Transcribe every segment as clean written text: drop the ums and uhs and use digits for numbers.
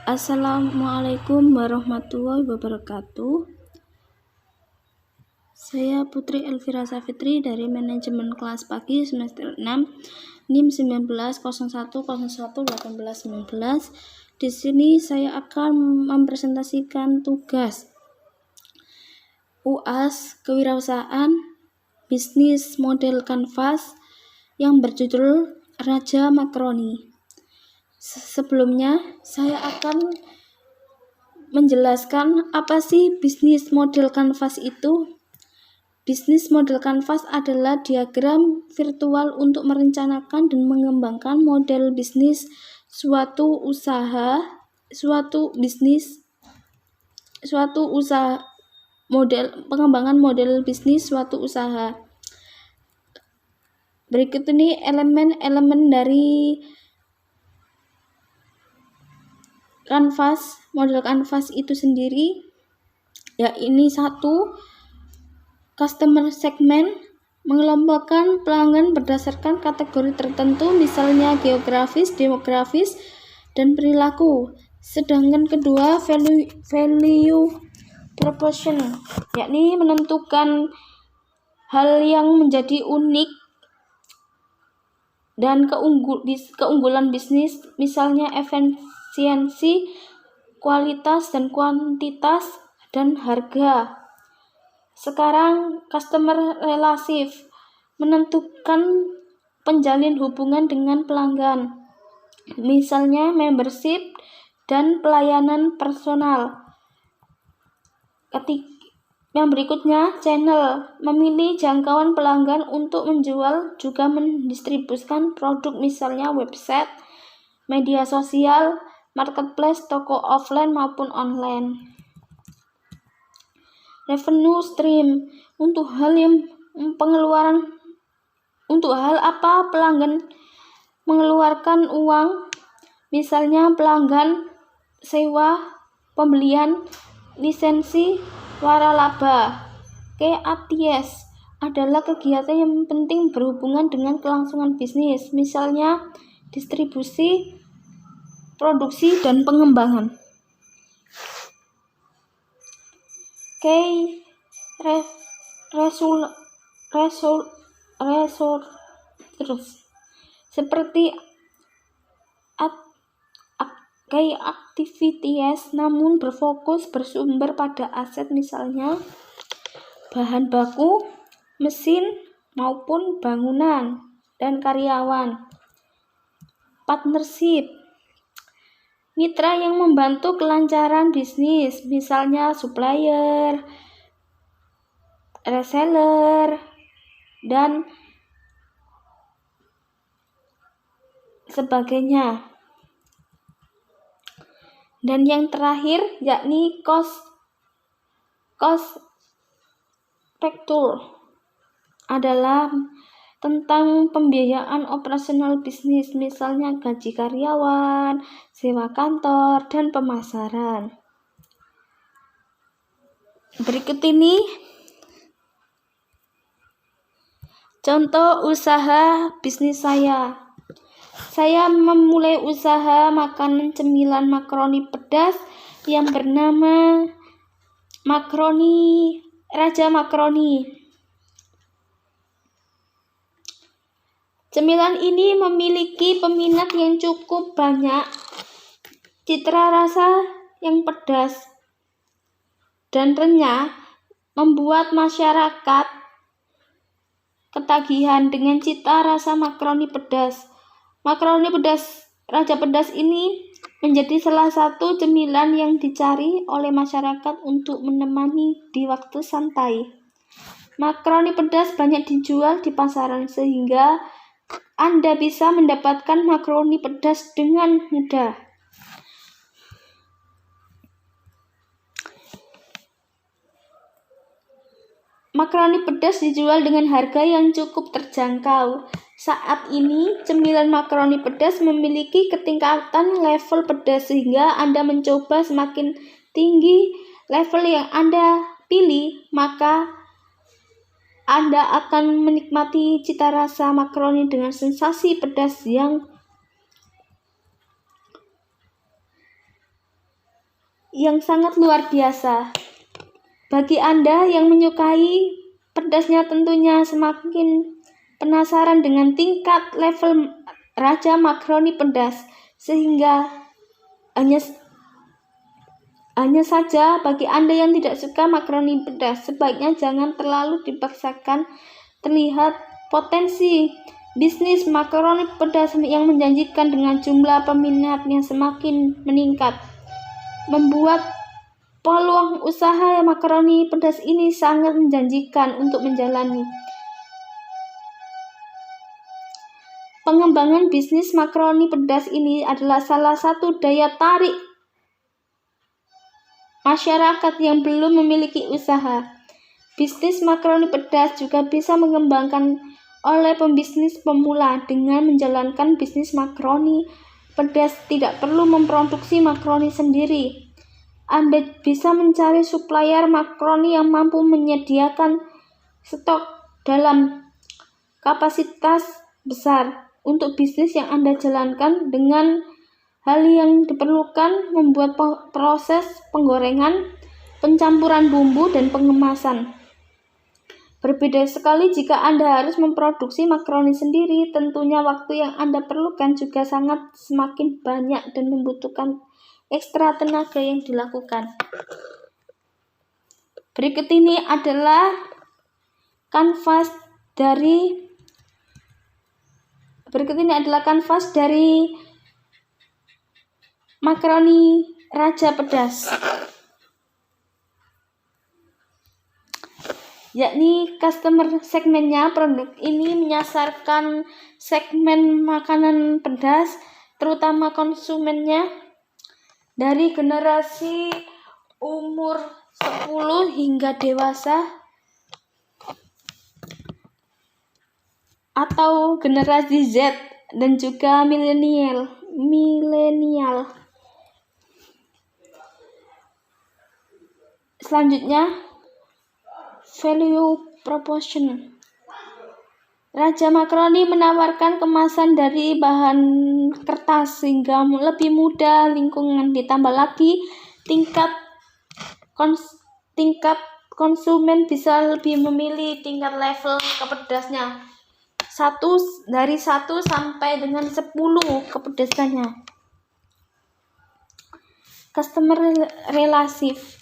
Assalamualaikum warahmatullahi wabarakatuh. Saya Putri Elvira Safitri dari Manajemen Kelas Pagi semester 6 NIM 1901011819. Di sini saya akan mempresentasikan tugas UAS Kewirausahaan Bisnis Model Kanvas yang berjudul Raja Makroni. Sebelumnya, saya akan menjelaskan apa sih bisnis model kanvas itu. Bisnis model kanvas adalah diagram virtual untuk merencanakan dan mengembangkan model bisnis pengembangan model bisnis suatu usaha. Berikut ini elemen-elemen dari model kanvas itu sendiri, yakni 1. Customer segment, mengelompokkan pelanggan berdasarkan kategori tertentu, misalnya geografis, demografis, dan perilaku. Sedangkan kedua, value proposition, yakni menentukan hal yang menjadi unik dan keunggulan bisnis, misalnya efisiensi, kualitas dan kuantitas, dan harga. Sekarang customer relatif, menentukan penjalin hubungan dengan pelanggan, misalnya membership dan pelayanan personal. Yang berikutnya, channel, memilih jangkauan pelanggan untuk menjual juga mendistribusikan produk, misalnya website, media sosial, marketplace, toko offline maupun online. Revenue stream, untuk hal apa pelanggan mengeluarkan uang, misalnya pelanggan sewa, pembelian lisensi, waralaba. KATS adalah kegiatan yang penting berhubungan dengan kelangsungan bisnis, misalnya distribusi, produksi, dan pengembangan. Seperti activities, namun bersumber pada aset, misalnya bahan baku, mesin, maupun bangunan dan karyawan. Partnership, mitra yang membantu kelancaran bisnis, misalnya supplier, reseller, dan sebagainya. Dan yang terakhir yakni cost structure, adalah tentang pembiayaan operasional bisnis, misalnya gaji karyawan, sewa kantor, dan pemasaran. Berikut ini contoh usaha bisnis saya. Saya memulai usaha makanan cemilan makroni pedas yang bernama Raja Makroni. Cemilan ini memiliki peminat yang cukup banyak, cita rasa yang pedas dan renyah membuat masyarakat ketagihan dengan cita rasa makroni pedas. Makroni pedas Raja Pedas ini menjadi salah satu cemilan yang dicari oleh masyarakat untuk menemani di waktu santai. Makroni pedas banyak dijual di pasaran, sehingga Anda bisa mendapatkan makroni pedas dengan mudah. Makroni pedas dijual dengan harga yang cukup terjangkau. Saat ini, cemilan makroni pedas memiliki ketingkatan level pedas, sehingga Anda mencoba semakin tinggi level yang Anda pilih, maka Anda akan menikmati cita rasa makroni dengan sensasi pedas yang yang sangat luar biasa. Bagi Anda yang menyukai pedasnya tentunya semakin penasaran dengan tingkat level Raja Makaroni pedas, sehingga hanya saja bagi Anda yang tidak suka makaroni pedas, sebaiknya jangan terlalu dipaksakan. Terlihat potensi bisnis makaroni pedas yang menjanjikan dengan jumlah peminatnya semakin meningkat, membuat peluang usaha makaroni pedas ini sangat menjanjikan untuk menjalani. Pengembangan bisnis makaroni pedas ini adalah salah satu daya tarik masyarakat yang belum memiliki usaha. Bisnis makaroni pedas juga bisa mengembangkan oleh pembisnis pemula dengan menjalankan bisnis makaroni pedas tidak perlu memproduksi makaroni sendiri. Anda bisa mencari supplier makaroni yang mampu menyediakan stok dalam kapasitas besar untuk bisnis yang Anda jalankan. Dengan hal yang diperlukan membuat proses penggorengan, pencampuran bumbu, dan pengemasan. Berbeda sekali jika Anda harus memproduksi makaroni sendiri. Tentunya waktu yang Anda perlukan juga semakin banyak dan membutuhkan ekstra tenaga yang dilakukan. Berikut ini adalah kanvas dari makaroni Raja Pedas, yakni customer segmennya. Produk ini menyasarkan segmen makanan pedas, terutama konsumennya dari generasi umur 10 hingga dewasa atau generasi Z dan juga milenial. Selanjutnya, value proposition. Raja Makaroni menawarkan kemasan dari bahan kertas sehingga lebih mudah lingkungan. Ditambah lagi tingkat konsumen bisa lebih memilih tingkat level kepedasnya, dari 1 sampai dengan 10 kepedasannya. Customer relatif.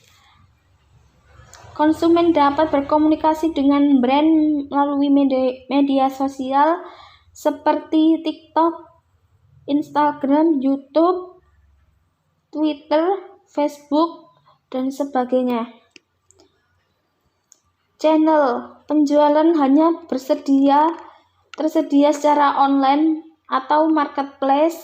Konsumen dapat berkomunikasi dengan brand melalui media sosial seperti TikTok, Instagram, YouTube, Twitter, Facebook, dan sebagainya. Channel penjualan hanya tersedia secara online atau marketplace,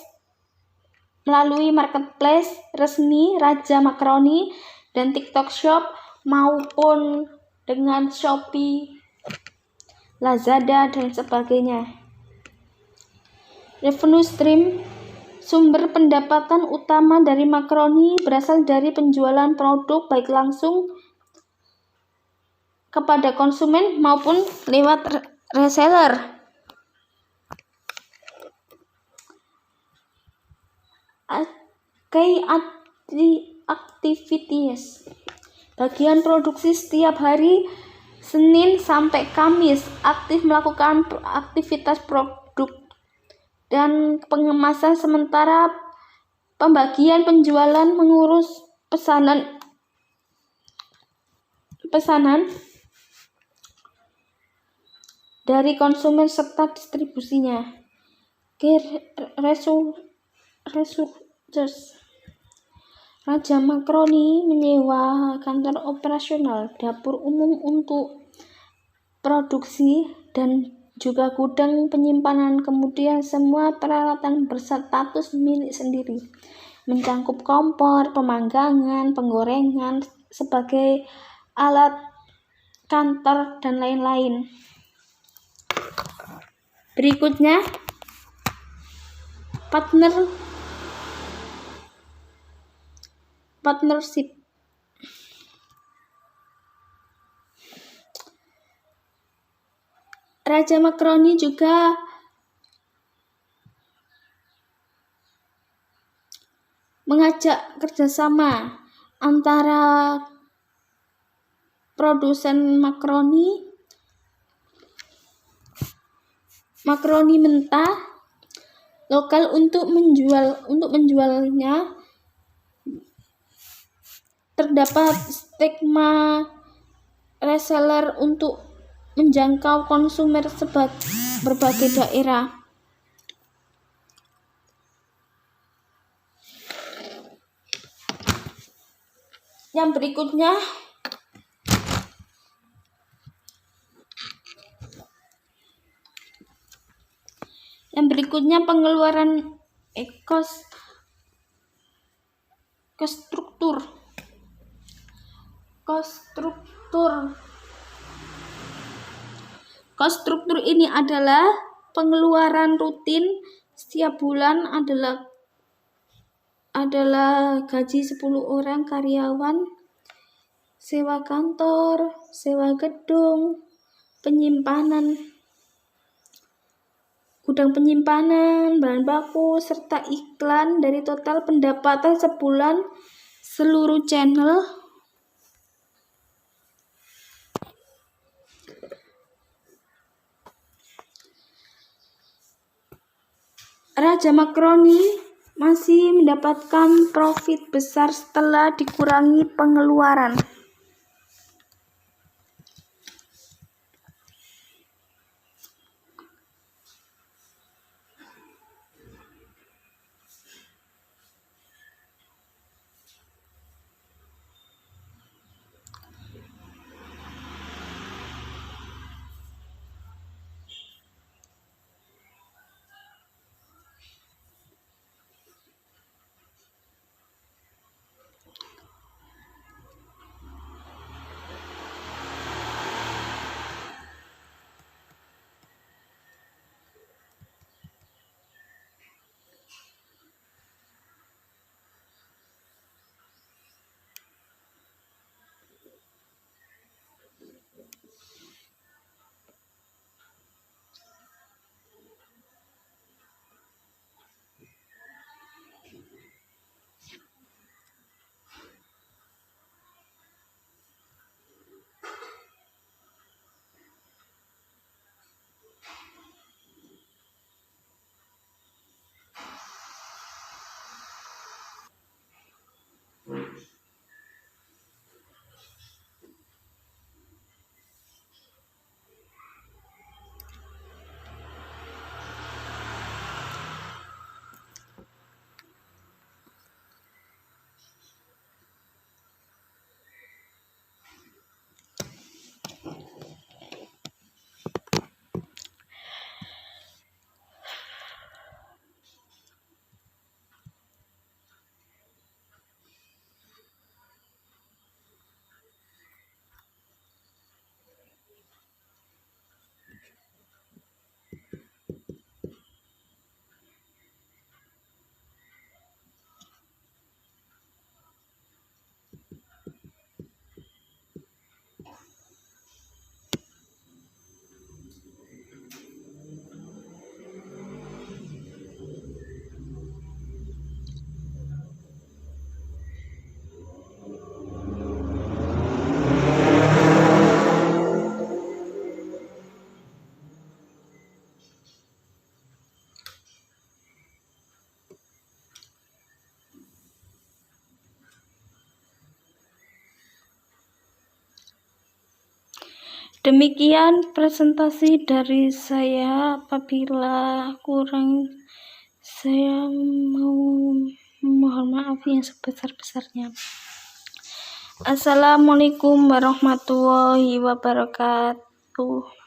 melalui marketplace resmi Raja Makaroni dan TikTok Shop, maupun dengan Shopee, Lazada, dan sebagainya. Revenue stream. Sumber pendapatan utama dari makaroni berasal dari penjualan produk baik langsung kepada konsumen maupun lewat reseller. Key activities. Bagian produksi setiap hari Senin sampai Kamis aktif melakukan aktivitas produk dan pengemasan, sementara pembagian penjualan mengurus pesanan dari konsumen serta distribusinya. Resources. Raja Makaroni menyewa kantor operasional, dapur umum untuk produksi, dan juga gudang penyimpanan. Kemudian semua peralatan berstatus milik sendiri, mencakup kompor, pemanggangan, penggorengan sebagai alat kantor, dan lain-lain. Berikutnya, partnership. Raja Makaroni juga mengajak kerjasama antara produsen makaroni mentah lokal untuk menjualnya. Terdapat stigma reseller untuk menjangkau konsumen berbagai daerah. Yang berikutnya pengeluaran cost struktur. Cost struktur ini adalah pengeluaran rutin setiap bulan adalah gaji 10 orang karyawan, sewa kantor, sewa gedung, gudang penyimpanan, bahan baku, serta iklan dari total pendapatan sebulan seluruh channel. Raja Makaroni masih mendapatkan profit besar setelah dikurangi pengeluaran. Demikian presentasi dari saya. Apabila kurang, saya mohon maaf yang sebesar-besarnya. Assalamualaikum warahmatullahi wabarakatuh.